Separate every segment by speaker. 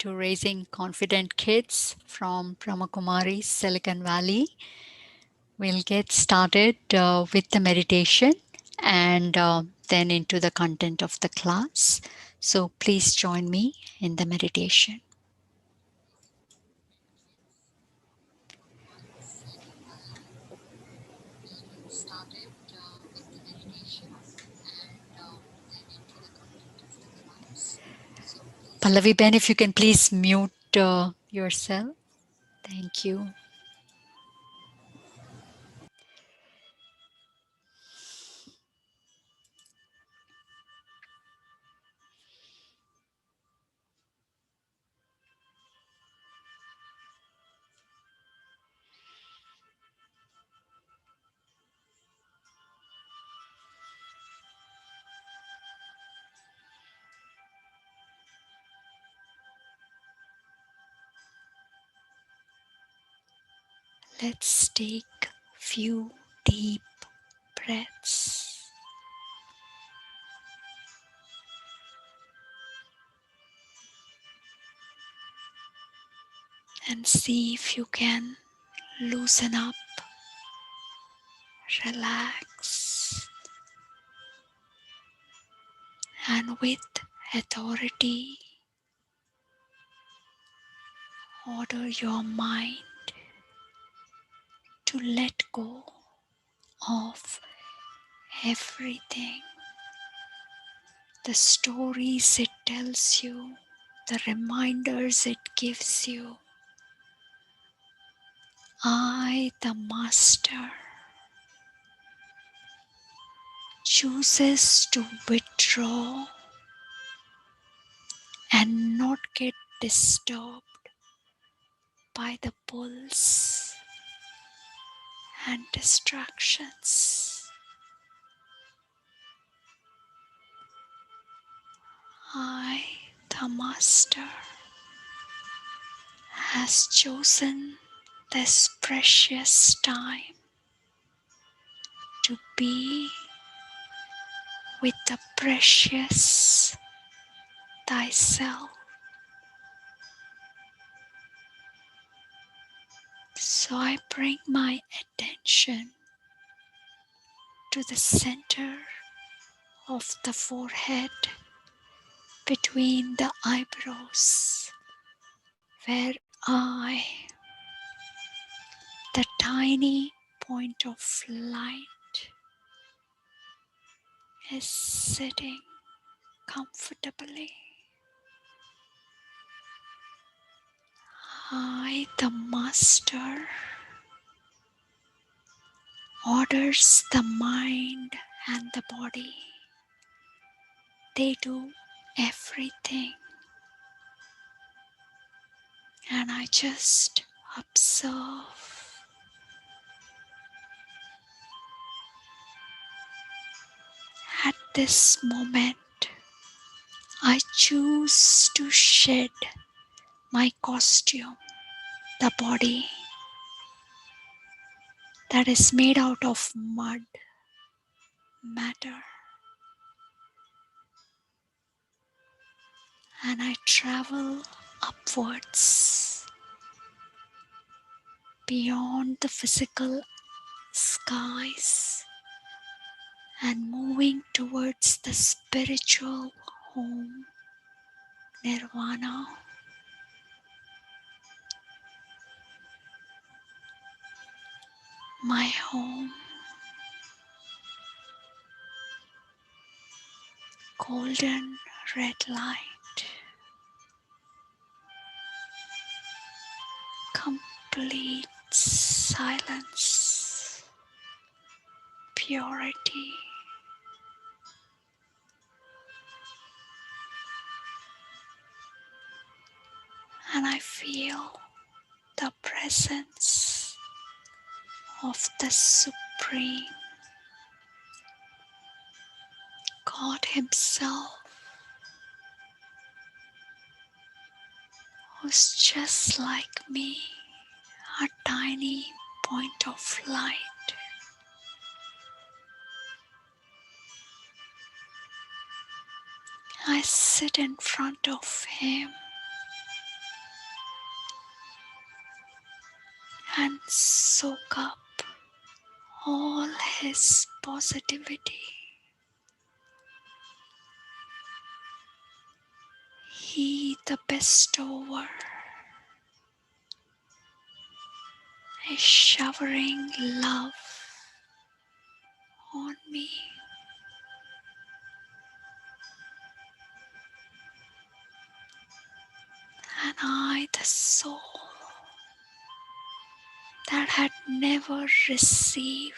Speaker 1: to Raising Confident Kids from Brahma Kumaris, Silicon Valley. We'll get started with the meditation and then into the content of the class. So please join me in the meditation. Pallavi Ben, if you can please mute yourself. Thank you. Let's take few deep breaths. And see if you can loosen up, relax, and with authority, order your mind to let go of everything. The stories it tells you, the reminders it gives you. I, the Master, chooses to withdraw and not get disturbed by the pulls and distractions. I, the Master, has chosen this precious time to be with the precious thyself. So I bring my attention to the center of the forehead between the eyebrows, where I, the tiny point of light, is sitting comfortably. I, the Master, orders the mind and the body. They do everything. And I just observe. At this moment, I choose to shed my costume, the body that is made out of mud, matter. And I travel upwards beyond the physical skies and moving towards the spiritual home, Nirvana. My home, golden red light, complete silence, purity. And I feel the presence of the Supreme God Himself, who's just like me, a tiny point of light. I sit in front of Him and soak up all His positivity. He, the bestower, is showering love on me, and I, the soul that had never received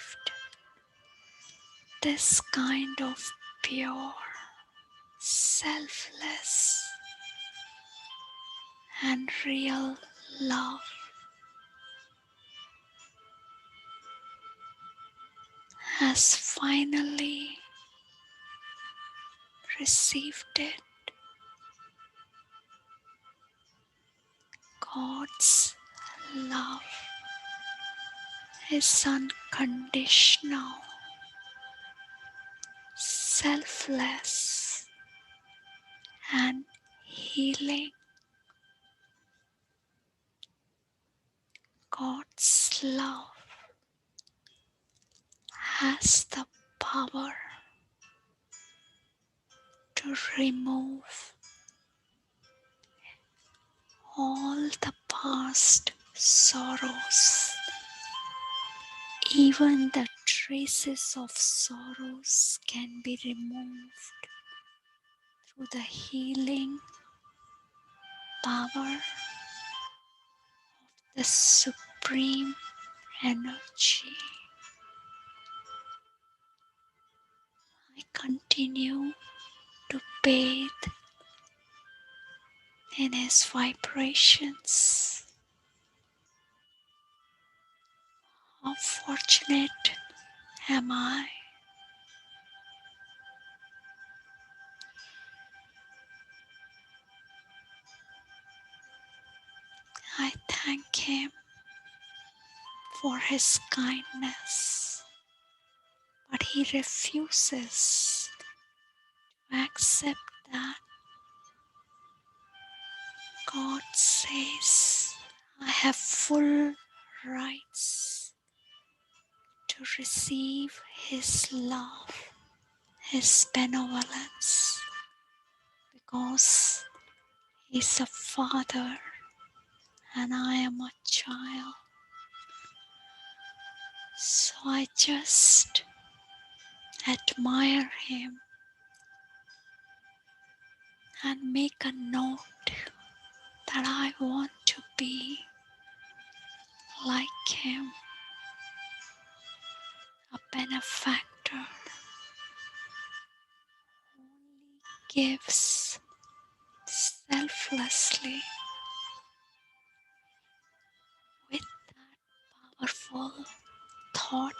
Speaker 1: this kind of pure, selfless, and real love, has finally received it. God's love is unconditional, selfless, and healing. God's love has the power to remove all the past sorrows. Even the traces of sorrows can be removed through the healing power, the supreme energy. I continue to bathe in His vibrations. How fortunate am I? I thank Him for His kindness, but He refuses to accept that. God says, I have full rights to receive His love, His benevolence, because He's a father and I am a child. So I just admire Him and make a note that I want to be like Him, a benefactor who only gives selflessly with that powerful thought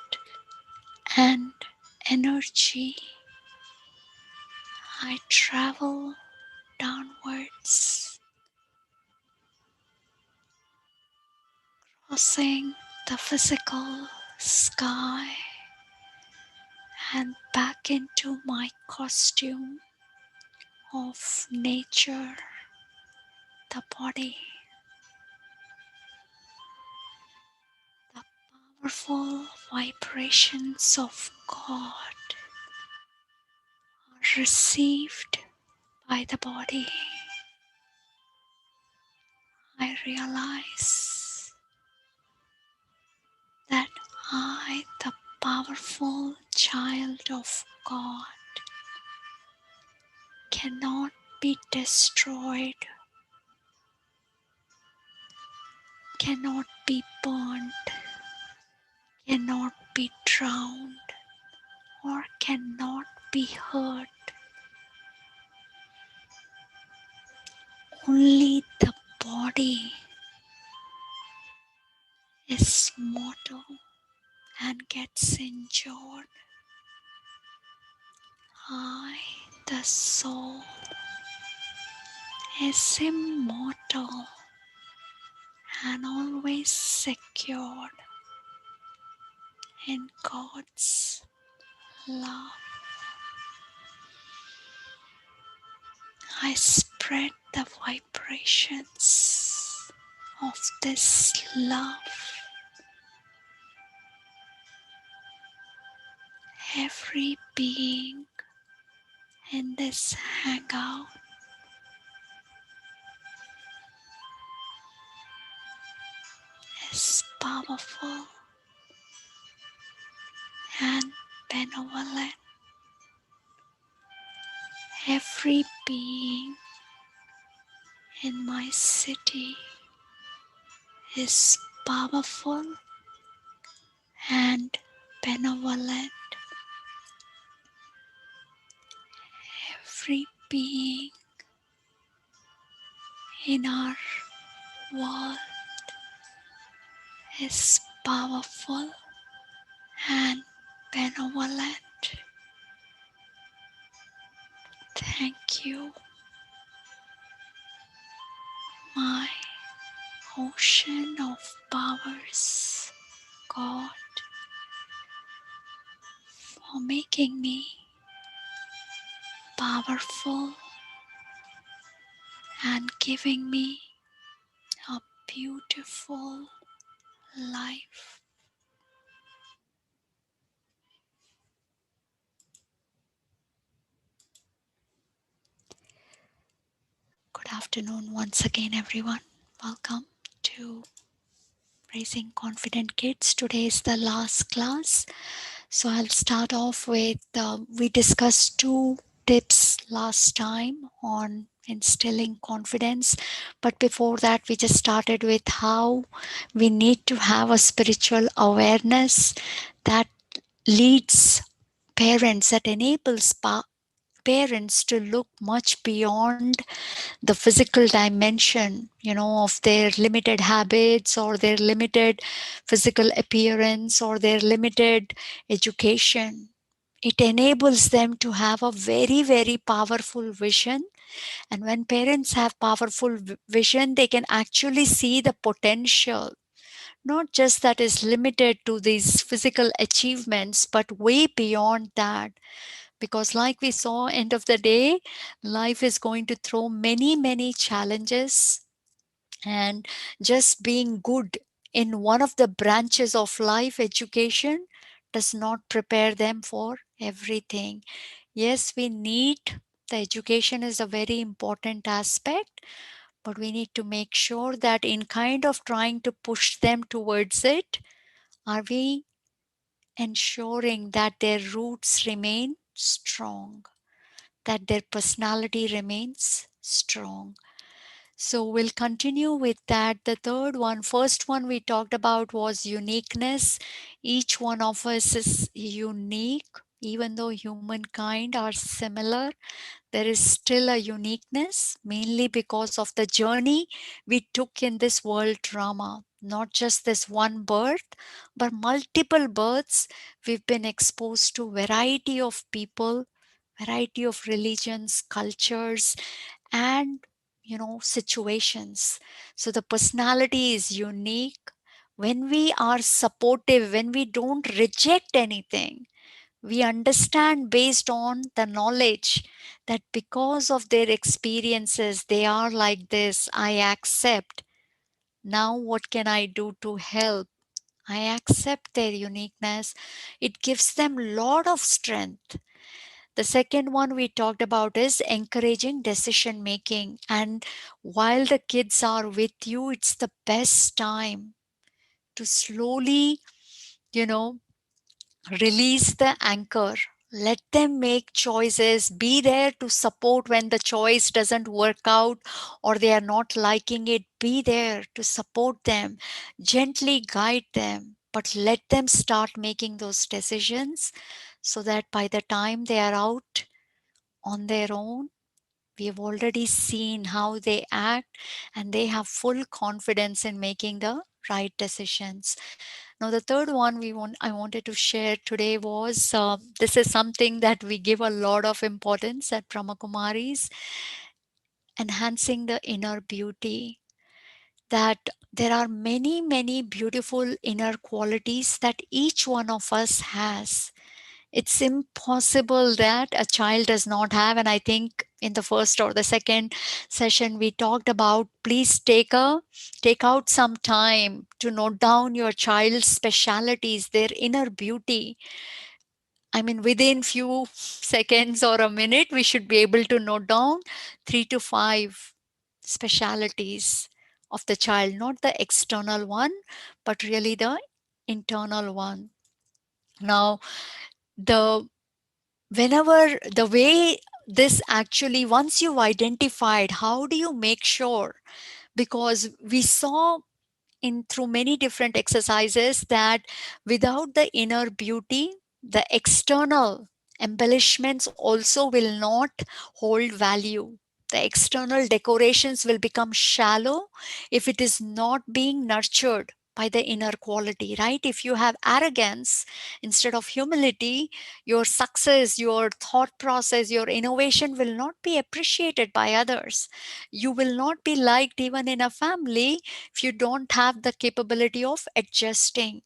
Speaker 1: and energy. I travel downwards, crossing the physical sky and back into my costume of nature, the body. The powerful vibrations of God are received by the body. I realize that I, the powerful child of God, cannot be destroyed, cannot be burned, cannot be drowned, or cannot be hurt. Only the body is mortal and gets injured. I, the soul, is immortal and always secured in God's love. I spread the vibrations of this love Every being in this hangout is powerful and benevolent. Every being in my city is powerful and benevolent. Every being in our world is powerful and benevolent. Thank you, my ocean of powers, God, for making me powerful and giving me a beautiful life. Good afternoon once again, everyone. Welcome to Raising Confident Kids. Today is the last class. So I'll start off with we discussed two tips last time on instilling confidence. But before that, we just started with how we need to have a spiritual awareness that leads parents, that enables parents to look much beyond the physical dimension, of their limited habits or their limited physical appearance or their limited education. It enables them to have a very, very powerful vision. And when parents have powerful vision, they can actually see the potential, not just that is limited to these physical achievements, but way beyond that. Because like we saw, end of the day, life is going to throw many, many challenges, and just being good in one of the branches of life, education, does not prepare them for everything. Yes, we need the education is a very important aspect, but we need to make sure that in kind of trying to push them towards it, are we ensuring that their roots remain strong, that their personality remains strong. So we'll continue with that. The third one, first one we talked about was uniqueness. Each one of us is unique. Even though humankind are similar, there is still a uniqueness, mainly because of the journey we took in this world drama. Not just this one birth, but multiple births. We've been exposed to variety of people, variety of religions, cultures, and situations. So the personality is unique. When we are supportive, when we don't reject anything, we understand based on the knowledge that because of their experiences, they are like this. I accept. Now, what can I do to help? I accept their uniqueness. It gives them a lot of strength. The second one we talked about is encouraging decision making. And while the kids are with you, it's the best time to slowly, you know, release the anchor. Let them make choices. Be there to support when the choice doesn't work out or they are not liking it. Be there to support them, gently guide them, but let them start making those decisions so that by the time they are out on their own, we have already seen how they act and they have full confidence in making the right decisions. Now, the third one I wanted to share today was this is something that we give a lot of importance at Brahma Kumaris, enhancing the inner beauty. That there are many, many beautiful inner qualities that each one of us has. It's impossible that a child does not have. And I think in the first or the second session we talked about, please take out some time to note down your child's specialities, their inner beauty. I mean, within few seconds or a minute, we should be able to note down 3 to 5 specialities of the child, not the external one, but really the internal one. Now, the whenever the way this actually, once you've identified, how do you make sure? Because we saw in through many different exercises that without the inner beauty, the external embellishments also will not hold value. The external decorations will become shallow if it is not being nurtured by the inner quality, right? If you have arrogance instead of humility, your success, your thought process, your innovation will not be appreciated by others. You will not be liked even in a family if you don't have the capability of adjusting.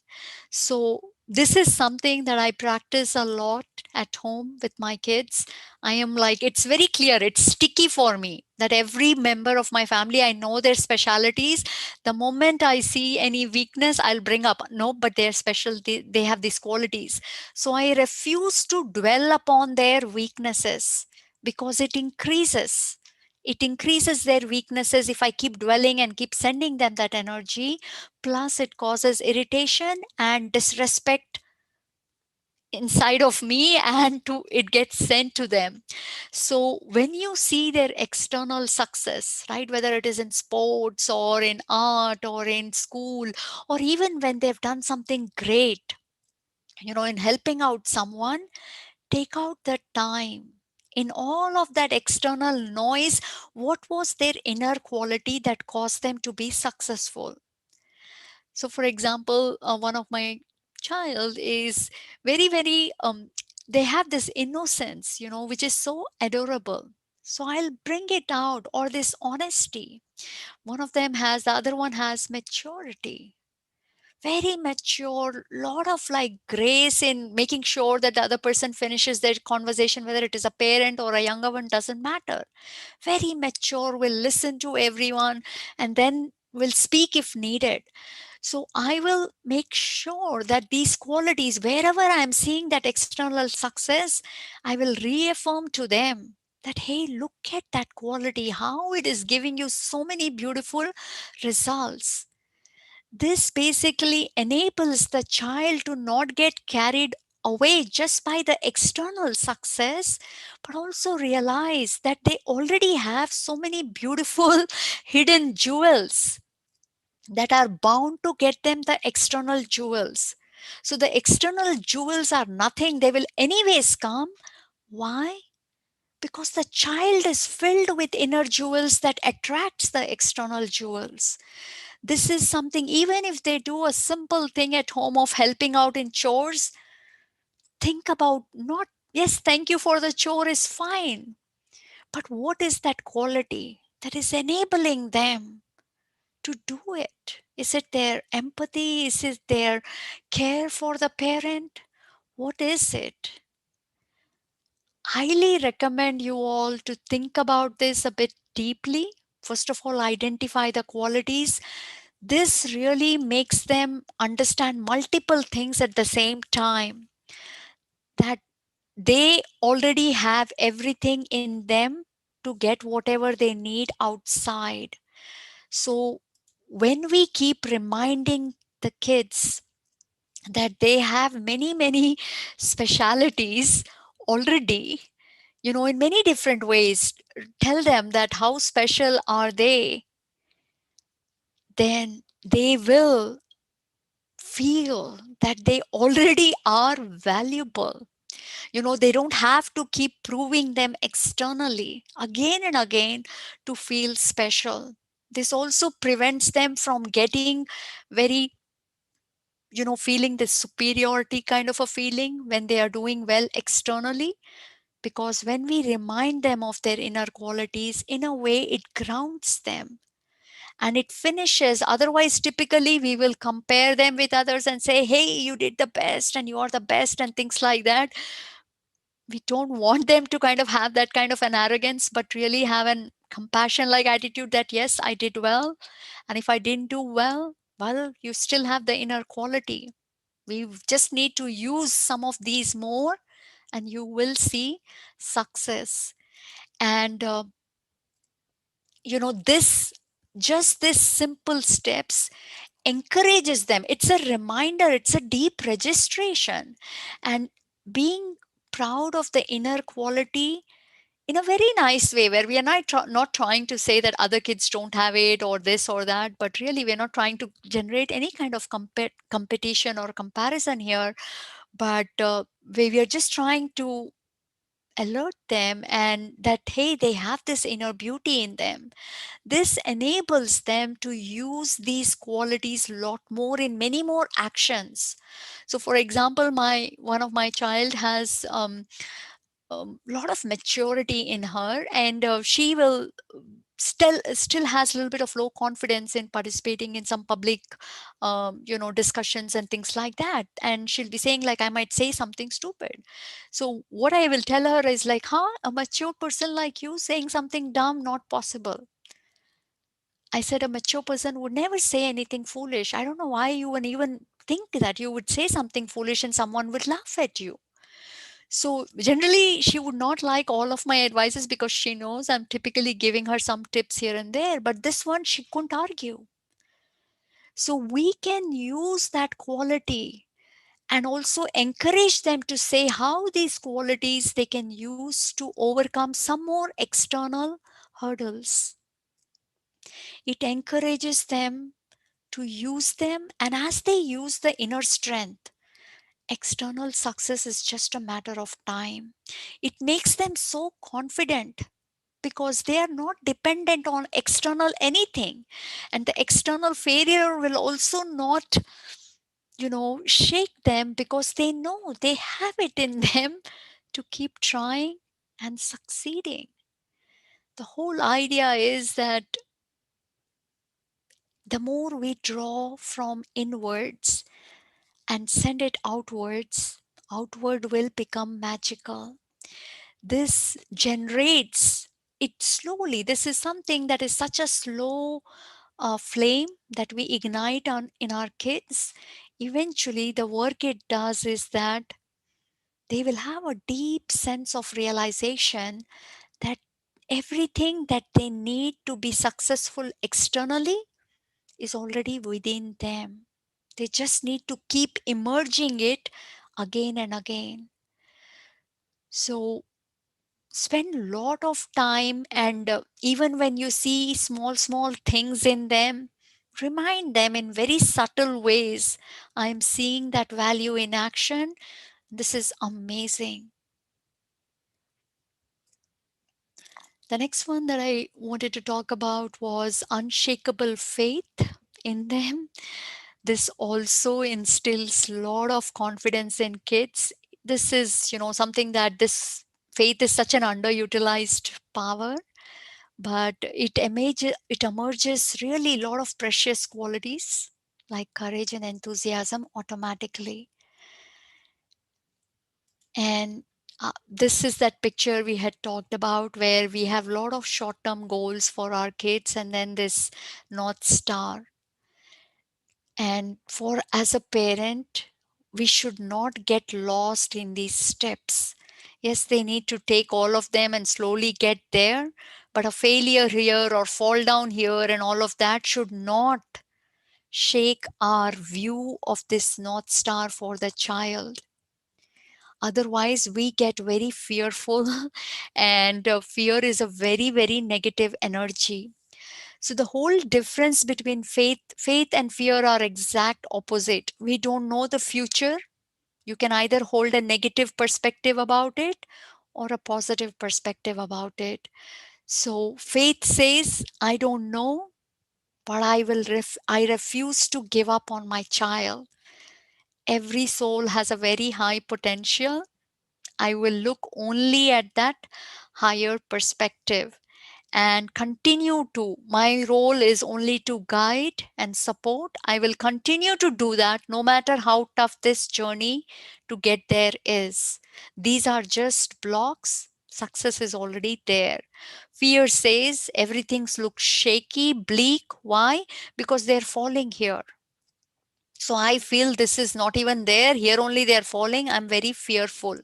Speaker 1: So, this is something that I practice a lot at home with my kids. I am like, it's very clear, it's sticky for me that every member of my family, I know their specialities. The moment I see any weakness, I'll bring up, no, but they're special, they have these qualities. So, I refuse to dwell upon their weaknesses because it increases their weaknesses if I keep dwelling and keep sending them that energy. Plus, it causes irritation and disrespect inside of me, and to it gets sent to them. So when you see their external success, right, whether it is in sports or in art or in school, or even when they've done something great, in helping out someone, take out the time in all of that external noise. What was their inner quality that caused them to be successful? So for example, one of my child is very very they have this innocence, which is so adorable. So I'll bring it out, or this honesty. One of them has, the other one has maturity, very mature, lot of like grace in making sure that the other person finishes their conversation, whether it is a parent or a younger one, doesn't matter. Very mature, will listen to everyone and then will speak if needed. So I will make sure that these qualities, wherever I'm seeing that external success, I will reaffirm to them that, hey, look at that quality, how it is giving you so many beautiful results. This basically enables the child to not get carried away just by the external success, but also realize that they already have so many beautiful hidden jewels that are bound to get them the external jewels. So the external jewels are nothing, they will anyways come. Why? Because the child is filled with inner jewels that attracts the external jewels. This is something, even if they do a simple thing at home of helping out in chores, think about not, yes, thank you for the chore is fine, but what is that quality that is enabling them to do it? Is it their empathy? Is it their care for the parent? What is it? Highly recommend you all to think about this a bit deeply. First of all, identify the qualities. This really makes them understand multiple things at the same time, that they already have everything in them to get whatever they need outside. So, when we keep reminding the kids that they have many, many specialities already, in many different ways, tell them that how special are they, then they will feel that they already are valuable. They don't have to keep proving them externally again and again to feel special. This also prevents them from getting very, feeling this superiority kind of a feeling when they are doing well externally. Because when we remind them of their inner qualities, in a way, it grounds them and it finishes. Otherwise, typically, we will compare them with others and say, hey, you did the best and you are the best, and things like that. We don't want them to kind of have that kind of an arrogance, but really have an compassion like attitude that, yes, I did well. And if I didn't do well, well, you still have the inner quality. We just need to use some of these more and you will see success. And this, just this simple steps encourages them. It's a reminder, it's a deep registration. And being proud of the inner quality in a very nice way, where we are not trying to say that other kids don't have it or this or that, but really we're not trying to generate any kind of competition or comparison here, but we are just trying to alert them and that, hey, they have this inner beauty in them. This enables them to use these qualities a lot more in many more actions. So for example, my one of my child has a lot of maturity in her, and she will still has a little bit of low confidence in participating in some public discussions and things like that, and she'll be saying like, I might say something stupid. So what I will tell her is like, huh, a mature person like you saying something dumb, not possible. I said a mature person would never say anything foolish. I don't know why you would even think that you would say something foolish and someone would laugh at you. So generally, she would not like all of my advices because she knows I'm typically giving her some tips here and there. But this one, she couldn't argue. So we can use that quality and also encourage them to say how these qualities they can use to overcome some more external hurdles. It encourages them to use them, and as they use the inner strength, external success is just a matter of time. It makes them so confident because they are not dependent on external anything. And the external failure will also not, shake them because they know they have it in them to keep trying and succeeding. The whole idea is that the more we draw from inwards and send it outwards, outward will become magical. This generates it slowly. This is something that is such a slow flame that we ignite in our kids. Eventually, the work it does is that they will have a deep sense of realization that everything that they need to be successful externally is already within them. They just need to keep emerging it again and again. So spend a lot of time, and even when you see small things in them, remind them in very subtle ways, I am seeing that value in action. This is amazing. The next one that I wanted to talk about was unshakable faith in them. This also instills a lot of confidence in kids. This is, something that this faith is such an underutilized power, but it emerges really a lot of precious qualities like courage and enthusiasm automatically. And this is that picture we had talked about where we have a lot of short term goals for our kids and then this north star. And for as a parent, we should not get lost in these steps. Yes, they need to take all of them and slowly get there, but a failure here or fall down here and all of that should not shake our view of this north star for the child. Otherwise we get very fearful and fear is a very very negative energy. So the whole difference between faith and fear are exact opposite. We don't know the future. You can either hold a negative perspective about it or a positive perspective about it. So faith says, I don't know, but I refuse to give up on my child. Every soul has a very high potential. I will look only at that higher perspective and continue to. My role is only to guide and support. I will continue to do that no matter how tough this journey to get there is. These are just blocks. Success is already there. Fear says everything looks shaky, bleak. Why? Because they're falling here. So I feel this is not even there. Here only they're falling. I'm very fearful.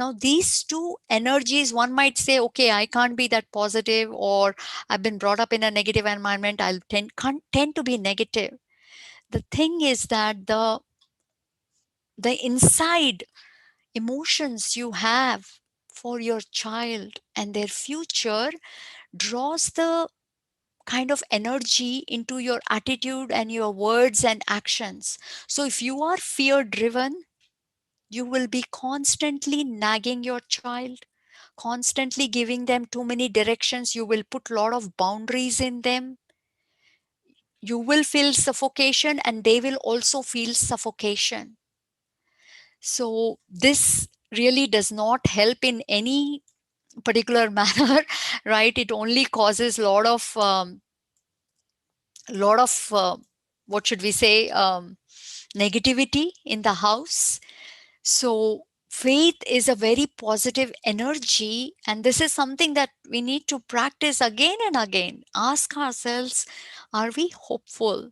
Speaker 1: Now, these two energies, one might say, okay, I can't be that positive, or I've been brought up in a negative environment, can't tend to be negative. The thing is that the inside emotions you have for your child and their future draws the kind of energy into your attitude and your words and actions. So if you are fear driven, you will be constantly nagging your child, constantly giving them too many directions. You will put a lot of boundaries in them. You will feel suffocation and they will also feel suffocation. So this really does not help in any particular manner, right? It only causes a lot of what should we say, negativity in the house. So faith is a very positive energy, and this is something that we need to practice again and again. Ask ourselves, are we hopeful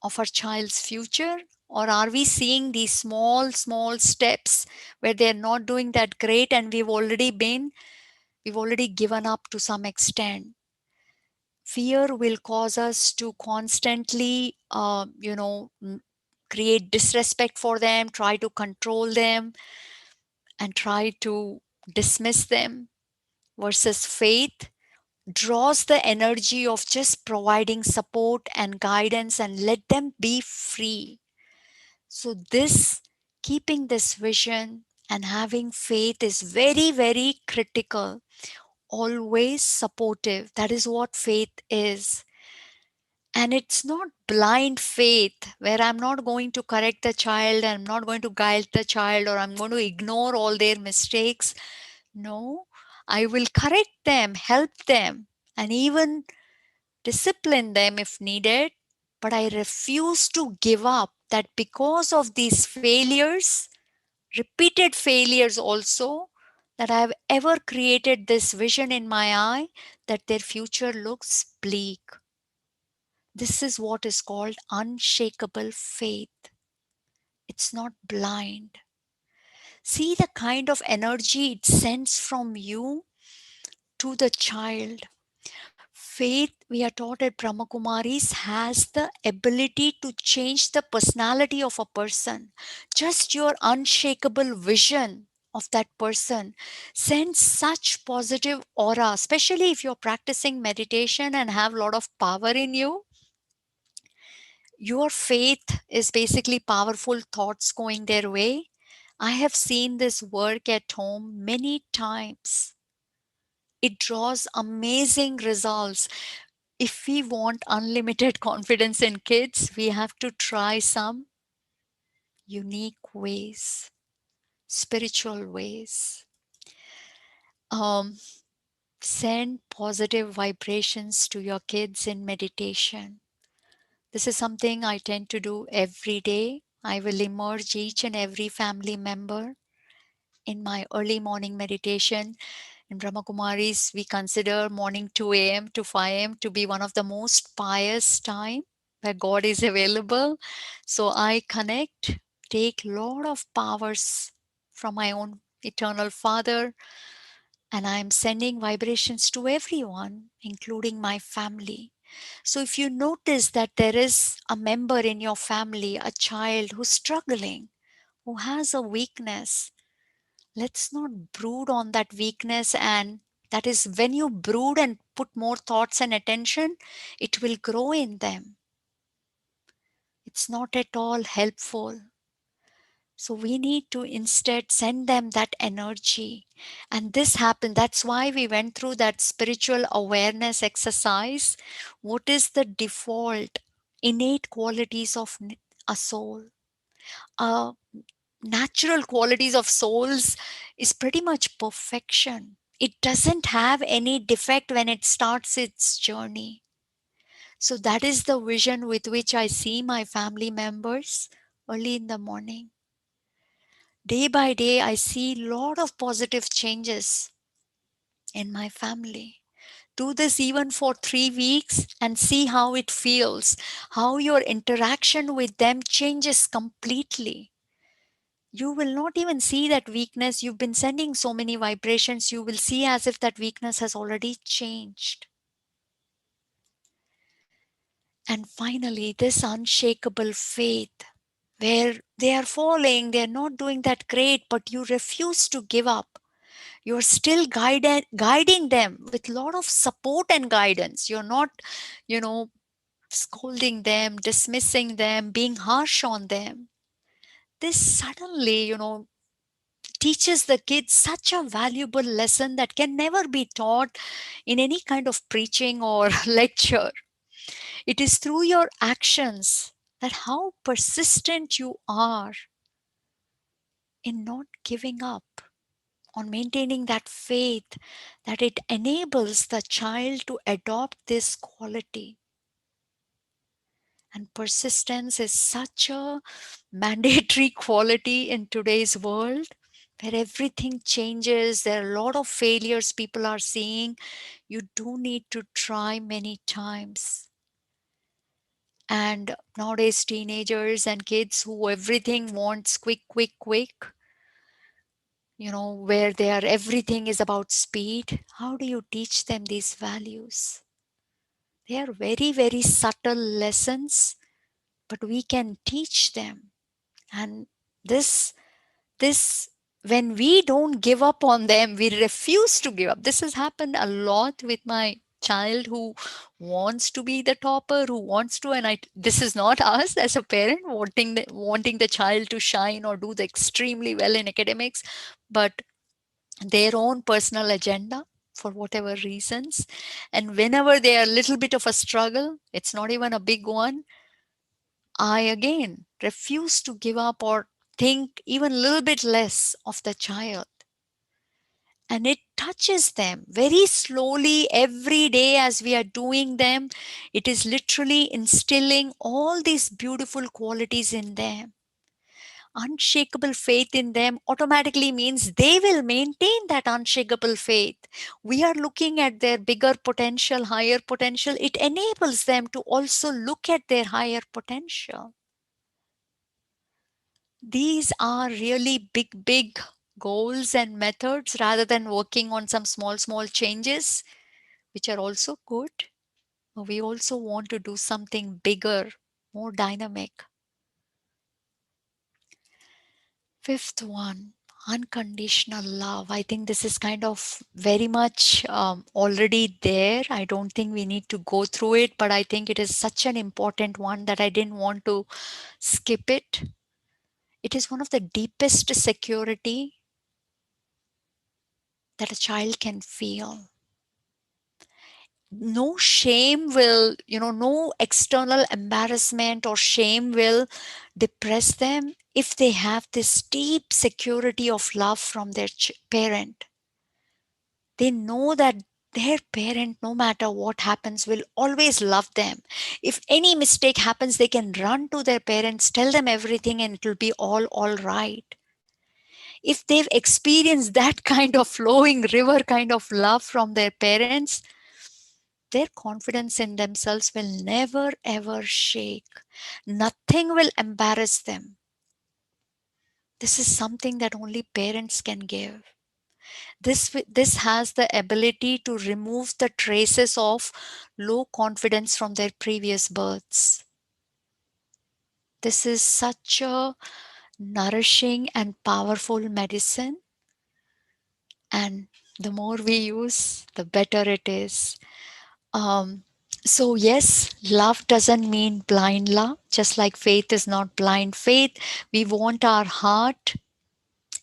Speaker 1: of our child's future, or are we seeing these small steps where they're not doing that great and we've already given up to some extent? Fear will cause us to constantly create disrespect for them, try to control them, and try to dismiss them, versus faith draws the energy of just providing support and guidance and let them be free. So this keeping this vision and having faith is very, very critical. Always supportive, that is what faith is. And it's not blind faith where I'm not going to correct the child, I'm not going to guide the child, or I'm going to ignore all their mistakes. No, I will correct them, help them, and even discipline them if needed. But I refuse to give up that because of these failures, repeated failures also, that I've ever created this vision in my eye that their future looks bleak. This is what is called unshakable faith. It's not blind. See the kind of energy it sends from you to the child. Faith, we are taught at Brahma Kumaris, has the ability to change the personality of a person. Just your unshakable vision of that person sends such positive aura, especially if you're practicing meditation and have a lot of power in you. Your faith is basically powerful thoughts going their way. I have seen this work at home many times. It draws amazing results. If we want unlimited confidence in kids, we have to try some unique ways, spiritual ways. Um, Send positive vibrations to your kids in meditation. This is something I tend to do every day. I will immerse each and every family member in my early morning meditation. In Brahma Kumaris, we consider morning 2 a.m. to 5 a.m. to be one of the most pious time where God is available. So I connect, take lot of powers from my own eternal Father, and I am sending vibrations to everyone, including my family. So if you notice that there is a member in your family, a child who's struggling, who has a weakness, let's not brood on that weakness. And that is when you brood and put more thoughts and attention, it will grow in them. It's not at all helpful. So we need to instead send them that energy. And this happened. That's why we went through that spiritual awareness exercise. What is the default innate qualities of a soul? Uh, Natural qualities of souls is pretty much perfection. It doesn't have any defect when it starts its journey. So that is the vision with which I see my family members early in the morning. Day by day, I see a lot of positive changes in my family. Do this even for 3 weeks and see how it feels, how your interaction with them changes completely. you will not even see that weakness. You've been sending so many vibrations, you will see as if that weakness has already changed. And finally, this unshakable faith, where they are falling, they are not doing that great, but you refuse to give up. You're still guiding them with a lot of support and guidance. You're not, you know, scolding them, dismissing them, being harsh on them. This suddenly, teaches the kids such a valuable lesson that can never be taught in any kind of preaching or lecture. It is through your actions that how persistent you are in not giving up, on maintaining that faith, that it enables the child to adopt this quality. And persistence is such a mandatory quality in today's world where everything changes. There are a lot of failures people are seeing. You do need to try many times. And nowadays, teenagers and kids who everything wants quick, quick, quick, where they are, everything is about speed. How do you teach them these values? They are very, very subtle lessons, but we can teach them. And this this when we don't give up on them, we refuse to give up. This has happened a lot with my child who wants to be the topper, who wants to, and I this is not us as a parent wanting the child to shine or do the extremely well in academics, but their own personal agenda for whatever reasons. And whenever they are a little bit of a struggle, it's not even a big one, I again refuse to give up or think even a little bit less of the child. And it touches them very slowly every day as we are doing them. It is literally instilling all these beautiful qualities in them. Unshakable faith in them automatically means they will maintain that unshakable faith. We are looking at their bigger potential, higher potential. It enables them to also look at their higher potential. These are really big, big goals and methods rather than working on some small, small changes, which are also good. But we also want to do something bigger, more dynamic. Fifth one, unconditional love. I think this is kind of very much already there. I don't think we need to go through it, but I think it is such an important one that I didn't want to skip it. It is one of the deepest security that a child can feel. No shame will, no external embarrassment or shame will depress them if they have this deep security of love from their parent. They know that their parent, no matter what happens, will always love them. If any mistake happens, they can run to their parents, tell them everything, and it will be all right. If they've experienced that kind of flowing river kind of love from their parents, their confidence in themselves will never ever shake. Nothing will embarrass them. This is something that only parents can give. This has the ability to remove the traces of low confidence from their previous births. This is such a nourishing and powerful medicine, and the more we use, the better it is. So yes, love doesn't mean blind love, just like faith is not blind faith. We want our heart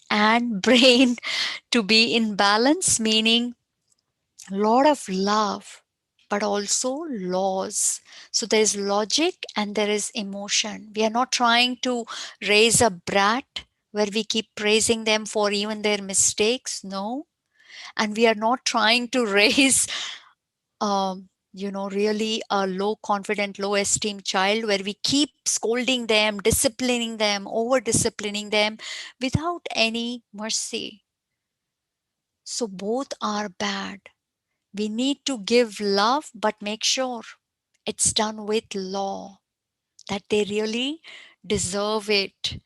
Speaker 1: and brain to be in balance, meaning a lot of love, but also laws. So there's logic and there is emotion. We are not trying to raise a brat where we keep praising them for even their mistakes. No. And we are not trying to raise really a low confident, low esteem child where we keep scolding them, disciplining them, over disciplining them without any mercy. So both are bad. We need to give love, but make sure it's done with law, that they really deserve it.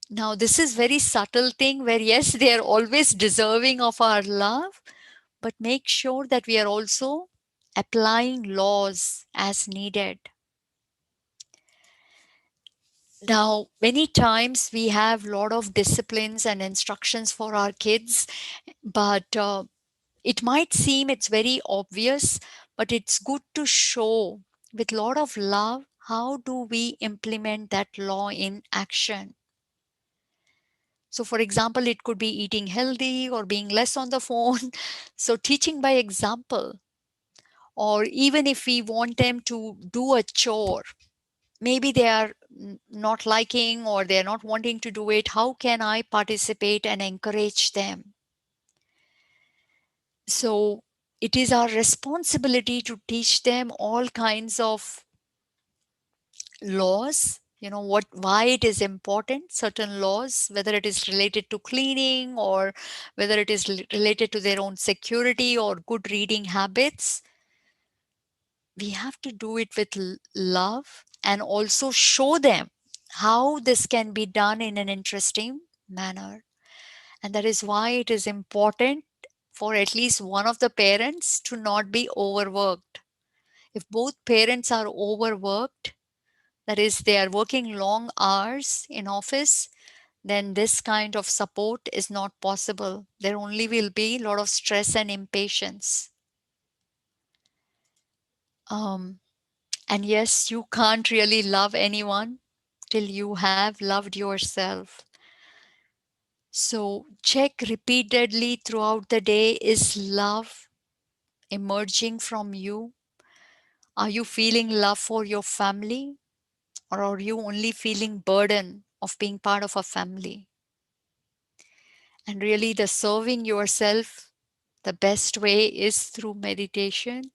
Speaker 1: Now, this is very subtle thing where yes, they are always deserving of our love, but make sure that we are also applying laws as needed. Now, many times we have a lot of disciplines and instructions for our kids, but it might seem it's very obvious, but it's good to show with a lot of love how do we implement that law in action. So, for example, it could be eating healthy or being less on the phone. So, teaching by example, or even if we want them to do a chore, maybe they are not liking or they're not wanting to do it. How can I participate and encourage them? So, it is our responsibility to teach them all kinds of laws, what, why it is important, certain laws, whether it is related to cleaning or whether it is related to their own security or good reading habits. We have to do it with love and also show them how this can be done in an interesting manner. And that is why it is important for at least one of the parents to not be overworked. If both parents are overworked, that is, they are working long hours in office, then this kind of support is not possible. There only will be a lot of stress and impatience. Um, and yes, you can't really love anyone till you have loved yourself. So check repeatedly throughout the day, is love emerging from you? Are you feeling love for your family, or are you only feeling burden of being part of a family? And really, the serving yourself, the best way is through meditation.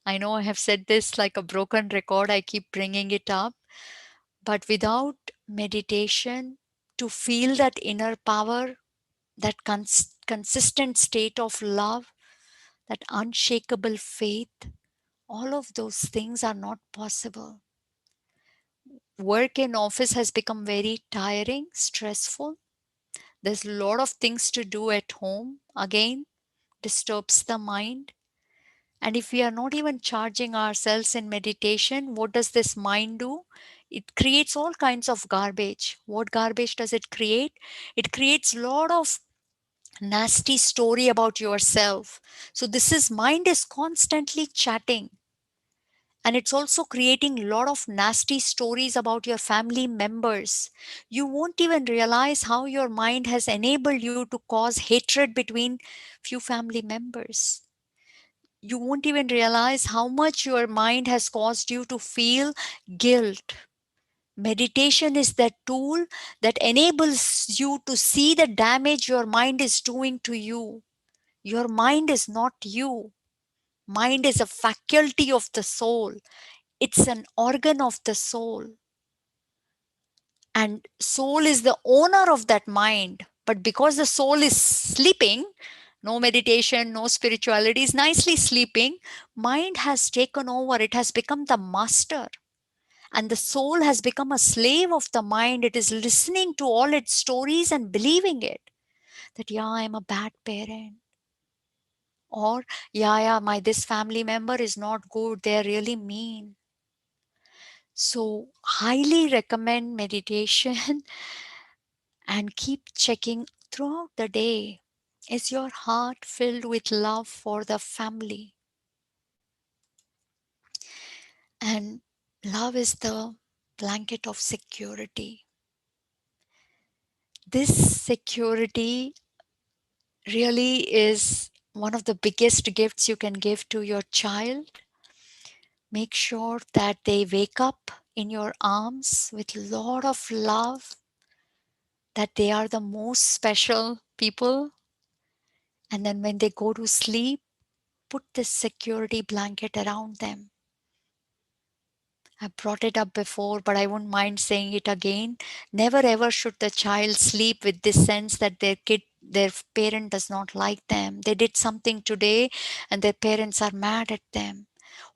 Speaker 1: I know I have said this like a broken record, I keep bringing it up, but without meditation, to feel that inner power, that consistent state of love, that unshakable faith, all of those things are not possible. Work in office has become very tiring, stressful. There's a lot of things to do at home. Again, disturbs the mind. And if we are not even charging ourselves in meditation, what does this mind do? It creates all kinds of garbage. What garbage does it create? It creates a lot of nasty story about yourself. So this is mind is constantly chatting, and it's also creating a lot of nasty stories about your family members. You won't even realize how your mind has enabled you to cause hatred between few family members. You won't even realize how much your mind has caused you to feel guilt. Meditation is that tool that enables you to see the damage your mind is doing to you. Your mind is not you. Mind is a faculty of the soul. It's an organ of the soul. And soul is the owner of that mind. But because the soul is sleeping, no meditation, no spirituality, is nicely sleeping, mind has taken over. It has become the master. And the soul has become a slave of the mind. It is listening to all its stories and believing it. That, yeah, I'm a bad parent. Or, yeah, my this family member is not good. They're really mean. So, highly recommend meditation and keep checking throughout the day. Is your heart filled with love for the family? And love is the blanket of security. This security really is one of the biggest gifts you can give to your child. Make sure that they wake up in your arms with a lot of love, that they are the most special people. And then when they go to sleep, put this security blanket around them. I brought it up before, but I won't mind saying it again. Never ever should the child sleep with this sense that their parent does not like them. They did something today and their parents are mad at them.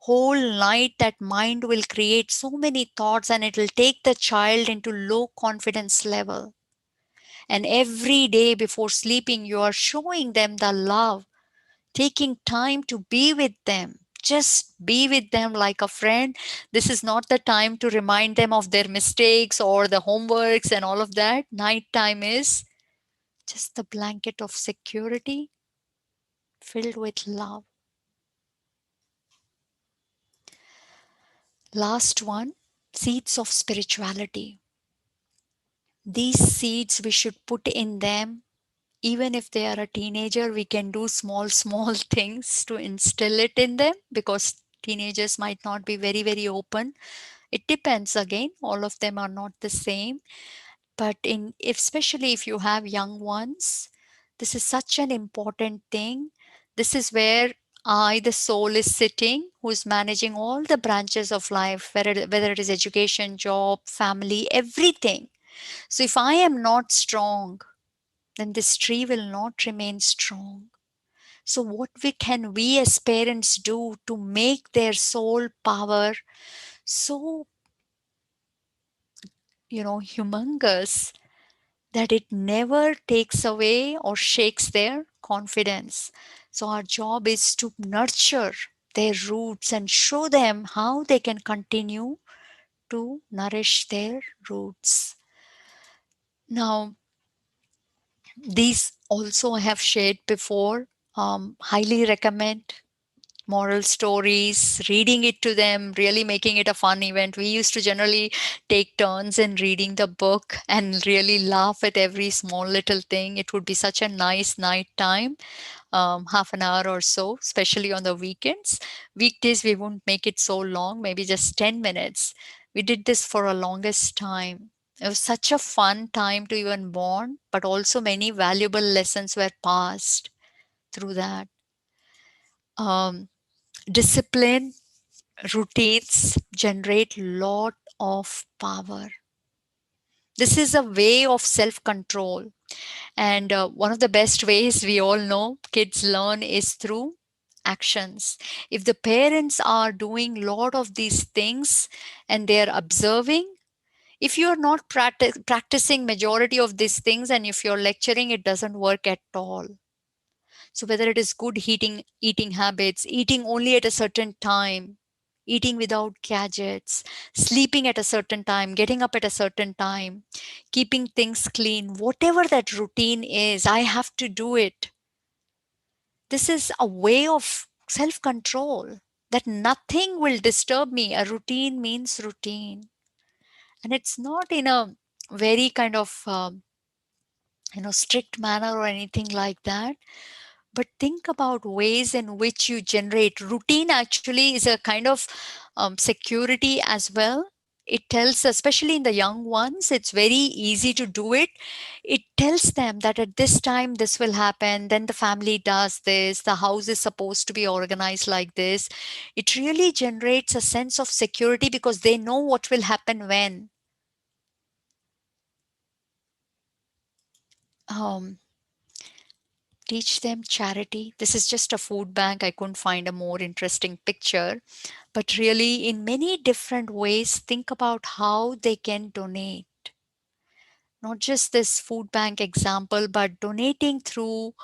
Speaker 1: Whole night that mind will create so many thoughts and it will take the child into low confidence level. And every day before sleeping, you are showing them the love, taking time to be with them. Just be with them like a friend. This is not the time to remind them of their mistakes or the homeworks and all of that. Nighttime is just the blanket of security filled with love. Last one, seeds of spirituality. These seeds we should put in them. Even if they are a teenager, we can do small, small things to instill it in them, because teenagers might not be very, very open. It depends again, all of them are not the same. But especially if you have young ones, this is such an important thing. This is where I, the soul, is sitting, who is managing all the branches of life, whether it is education, job, family, everything. So if I am not strong, then this tree will not remain strong. So what can we as parents do to make their soul power so, humongous, that it never takes away or shakes their confidence? So our job is to nurture their roots and show them how they can continue to nourish their roots. Now, these also I have shared before. Highly recommend moral stories, reading it to them, really making it a fun event. We used to generally take turns in reading the book and really laugh at every small little thing. It would be such a nice night time, half an hour or so, especially on the weekends. Weekdays, we won't make it so long, maybe just 10 minutes. We did this for a longest time. It was such a fun time to even bond, but also many valuable lessons were passed through that. Um, Discipline, routines generate lot of power. This is a way of self control, and one of the best ways we all know kids learn is through actions. If the parents are doing lot of these things and they are observing, if you are not practicing majority of these things, and if you're lecturing, it doesn't work at all. So whether it is good eating habits, eating only at a certain time, eating without gadgets, sleeping at a certain time, getting up at a certain time, keeping things clean, whatever that routine is, I have to do it. This is a way of self control, that nothing will disturb me. A routine means routine. And it's not in a very kind of strict manner or anything like that. But think about ways in which you generate routine. Actually is a kind of security as well. It tells, especially in the young ones, it's very easy to do it. It tells them that at this time this will happen, then the family does this, the house is supposed to be organized like this. It really generates a sense of security because they know what will happen when. um, Teach them charity. This is just a food bank. I couldn't find a more interesting picture. But really, in many different ways, think about how they can donate. Not just this food bank example, but donating through,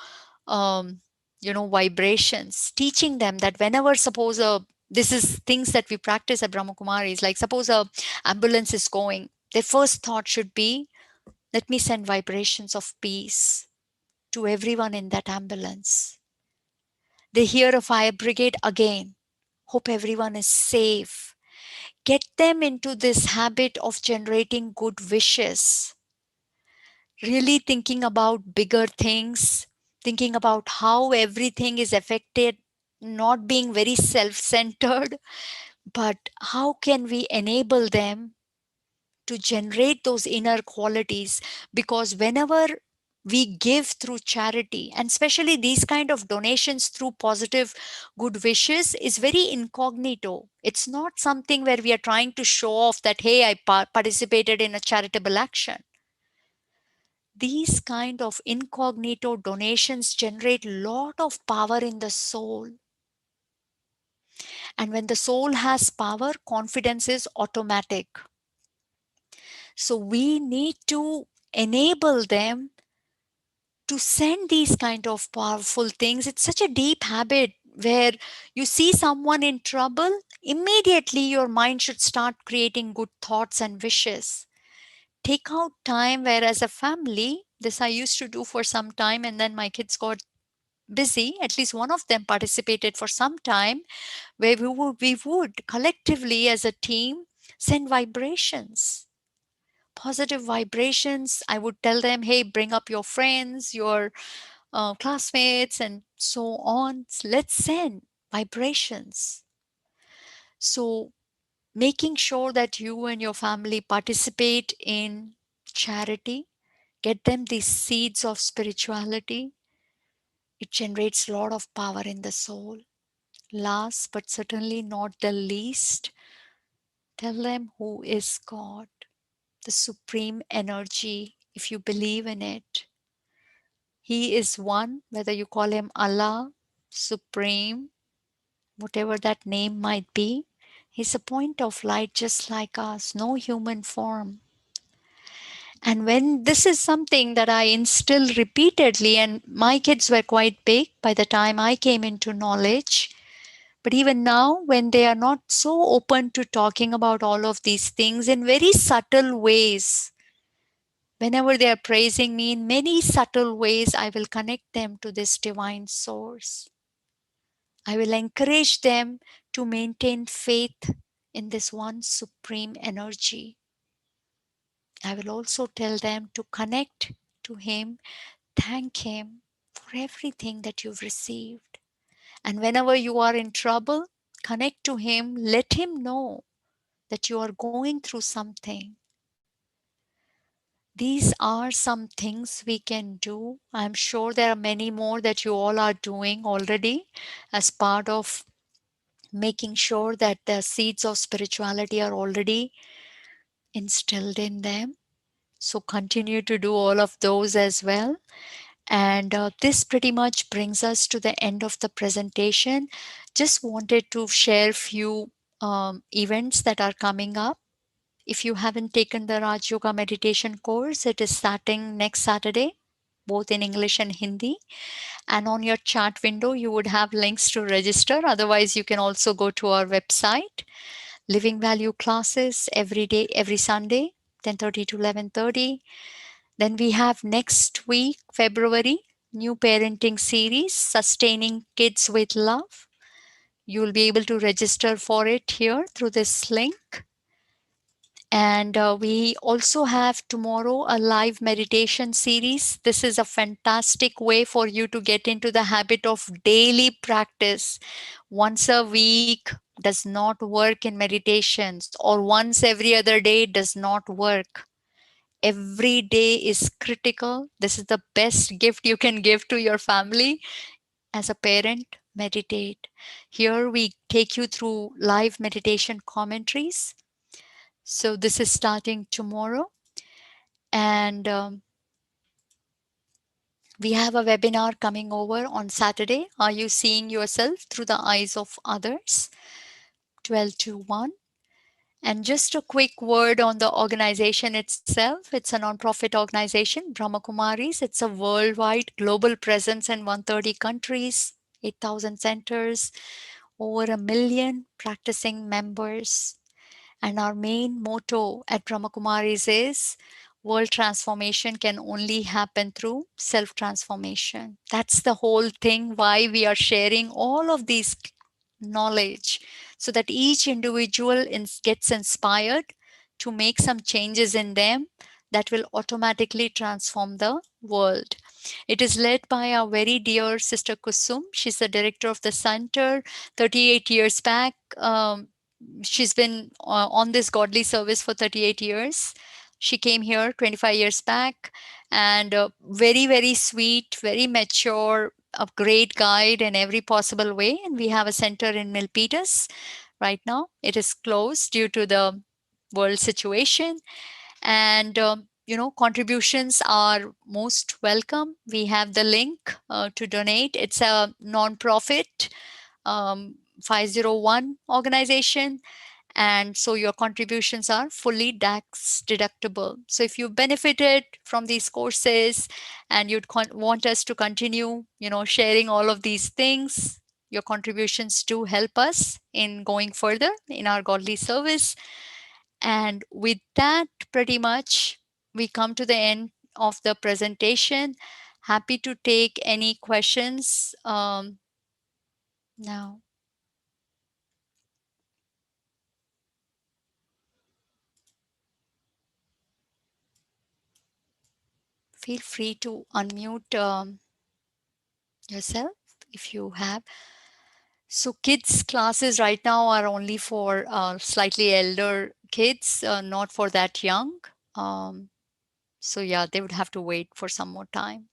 Speaker 1: vibrations. Teaching them that whenever, suppose this is things that we practice at Brahma Kumaris. Like suppose a ambulance is going, their first thought should be, let me send vibrations of peace to everyone in that ambulance. They hear a fire brigade again. Hope everyone is safe. Get them into this habit of generating good wishes, really thinking about bigger things, thinking about how everything is affected, not being very self centered, but how can we enable them to generate those inner qualities? Because whenever we give through charity, and especially these kind of donations through positive good wishes, is very incognito. It's not something where we are trying to show off that, hey, I participated in a charitable action. These kind of incognito donations generate lot of power in the soul. And when the soul has power, confidence is automatic. So we need to enable them to send these kind of powerful things. It's such a deep habit where you see someone in trouble, immediately your mind should start creating good thoughts and wishes. Take out time where, as a family, this I used to do for some time, and then my kids got busy. At least one of them participated for some time, where we would collectively as a team send vibrations, positive vibrations. I would tell them, hey, bring up your friends, your classmates, and so on. Let's send vibrations. So, making sure that you and your family participate in charity, get them these seeds of spirituality, it generates a lot of power in the soul. Last but certainly not the least, tell them who is God, the supreme energy, if you believe in it. He is one, whether you call him Allah, Supreme, whatever that name might be. He's a point of light just like us, no human form. And when this is something that I instill repeatedly, and my kids were quite big by the time I came into knowledge, but even now, when they are not so open to talking about all of these things in very subtle ways, whenever they are praising me in many subtle ways, I will connect them to this divine source. I will encourage them to maintain faith in this one supreme energy. I will also tell them to connect to Him, thank Him for everything that you've received. And whenever you are in trouble, connect to Him, let Him know that you are going through something. These are some things we can do. I'm sure there are many more that you all are doing already as part of making sure that the seeds of spirituality are already instilled in them. So continue to do all of those as well. And this pretty much brings us to the end of the presentation. Just wanted to share few events that are coming up. If you haven't taken the Raj Yoga meditation course, it is starting next Saturday, both in English and Hindi. And on your chat window, you would have links to register. Otherwise, you can also go to our website. Living Value classes every day, every Sunday, 10:30 to 11:30. Then we have next week, February, new parenting series, Sustaining Kids with Love. You will be able to register for it here through this link. And we also have tomorrow a live meditation series. This is a fantastic way for you to get into the habit of daily practice. Once a week does not work in meditations, or once every other day does not work. Every day is critical. This is the best gift you can give to your family as a parent. Meditate. Here we take you through live meditation commentaries. So this is starting tomorrow. And we have a webinar coming over on Saturday. Are you seeing yourself through the eyes of others? 12 to 1. And just a quick word on the organization itself. It's a nonprofit organization, Brahma Kumaris. It's a worldwide global presence in 130 countries, 8,000 centers, over 1 million practicing members. And our main motto at Brahma Kumaris is world transformation can only happen through self-transformation. That's the whole thing why we are sharing all of these knowledge, so that each individual gets inspired to make some changes in them that will automatically transform the world. It is led by our very dear sister Kusum. She's the director of the center. 38 years back, she's been on this godly service for 38 years. She came here 25 years back, and very, very sweet, very mature, a great guide in every possible way. And we have a center in Milpitas right now. It is closed due to the world situation. And contributions are most welcome. We have the link to donate. It's a non-profit 501 organization, And so your contributions are fully tax deductible. So if you benefited from these courses and you'd want us to continue, sharing all of these things, your contributions do help us in going further in our godly service. And with that, pretty much, we come to the end of the presentation. Happy to take any questions now. Feel free to unmute yourself if you have. So kids classes right now are only for slightly elder kids, not for that young. So yeah, they would have to wait for some more time.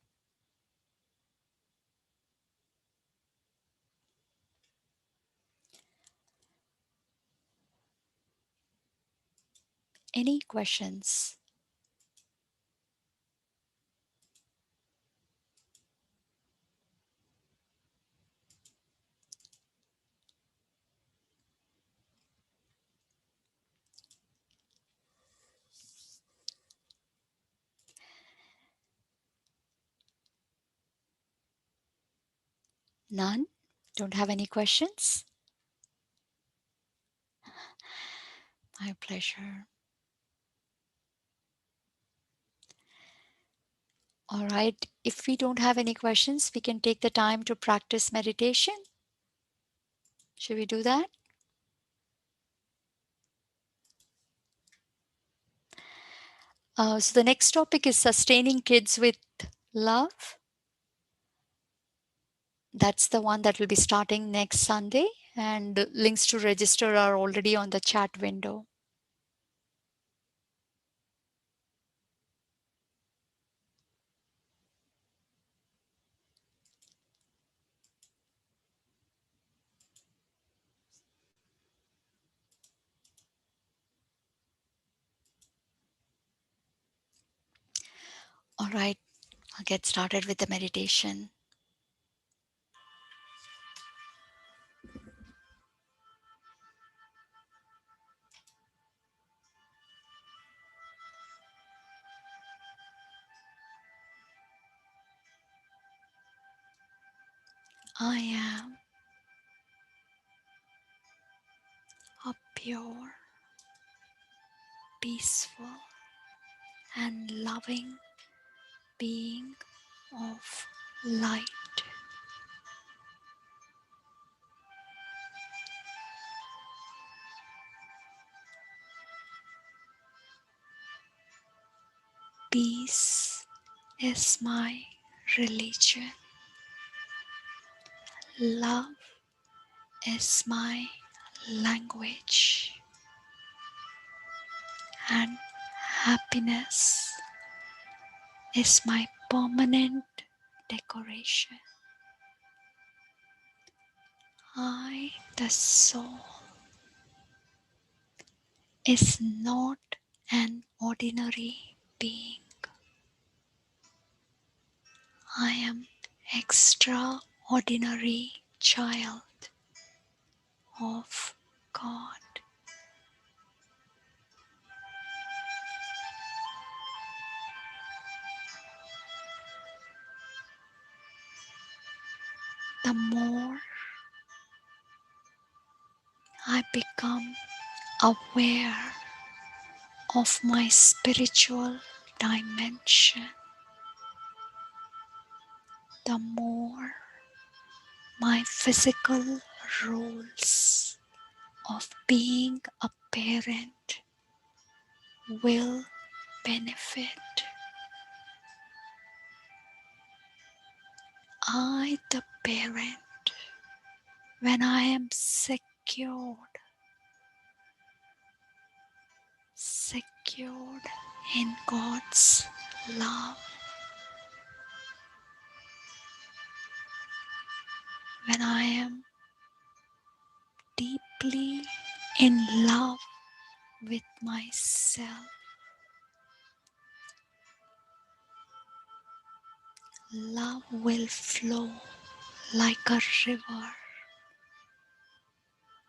Speaker 1: Any questions? None? Don't have any questions? My pleasure. All right. If we don't have any questions, we can take the time to practice meditation. Should we do that? So the next topic is sustaining kids with love. That's the one that will be starting next Sunday, and links to register are already on the chat window. All right, I'll get started with the meditation. I am a pure, peaceful, and loving being of light. Peace is my religion. Love is my language. And happiness is my permanent decoration. I, the soul, is not an ordinary being. I am extraordinary child of God. The more I become aware of my spiritual dimension, the more my physical roles of being a parent will benefit. I, the parent, when I am secured in God's love, when I am deeply in love with myself, love will flow like a river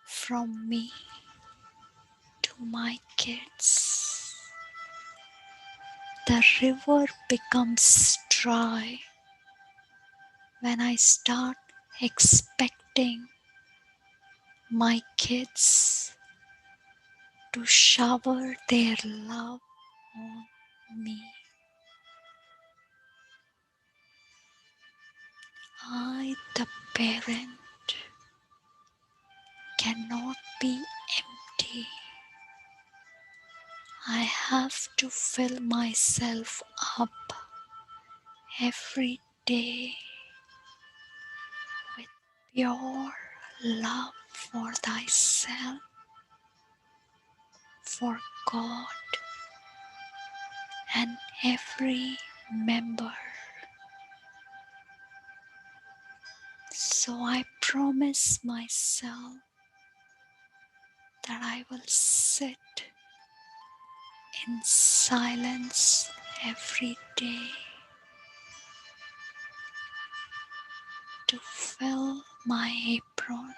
Speaker 1: from me my kids. The river becomes dry when I start expecting my kids to shower their love on me. I, the parent, cannot be empty. I have to fill myself up every day with pure love for thyself, for God, and every member. So I promise myself that I will sit in silence every day to fill my apron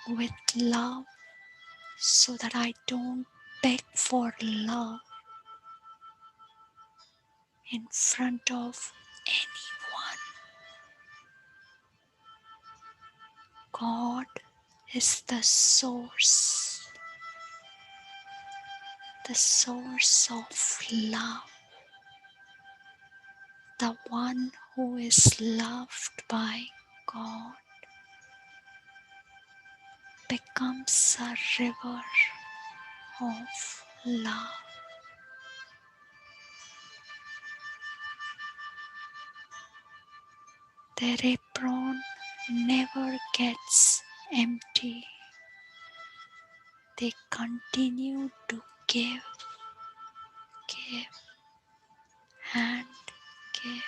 Speaker 1: with love so that I don't beg for love in front of anyone. God is the source of love, the one who is loved by God becomes a river of love. Their apron never gets empty. They continue to give, and give.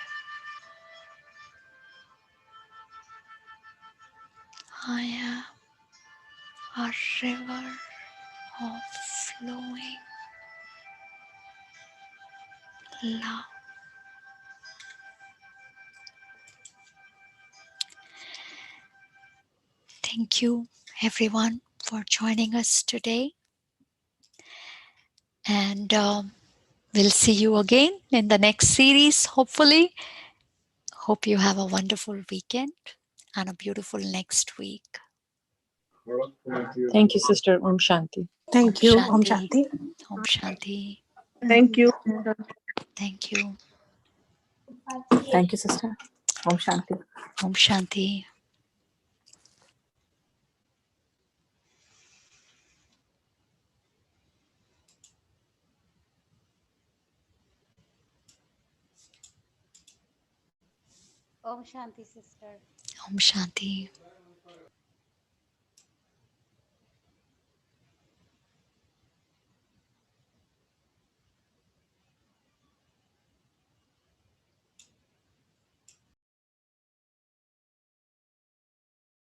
Speaker 1: I am a river of flowing love. Thank you, everyone, for joining us today. And we'll see you again in the next series, hopefully. Hope you have a wonderful weekend and a beautiful next week.
Speaker 2: Thank you, Sister. Om Shanti.
Speaker 3: Thank you. Om Shanti.
Speaker 1: Om Shanti.
Speaker 3: Thank you.
Speaker 1: Thank you.
Speaker 2: Thank you, Sister. Om Shanti.
Speaker 1: Om Shanti.
Speaker 4: Om Shanti, sister.
Speaker 1: Om Shanti.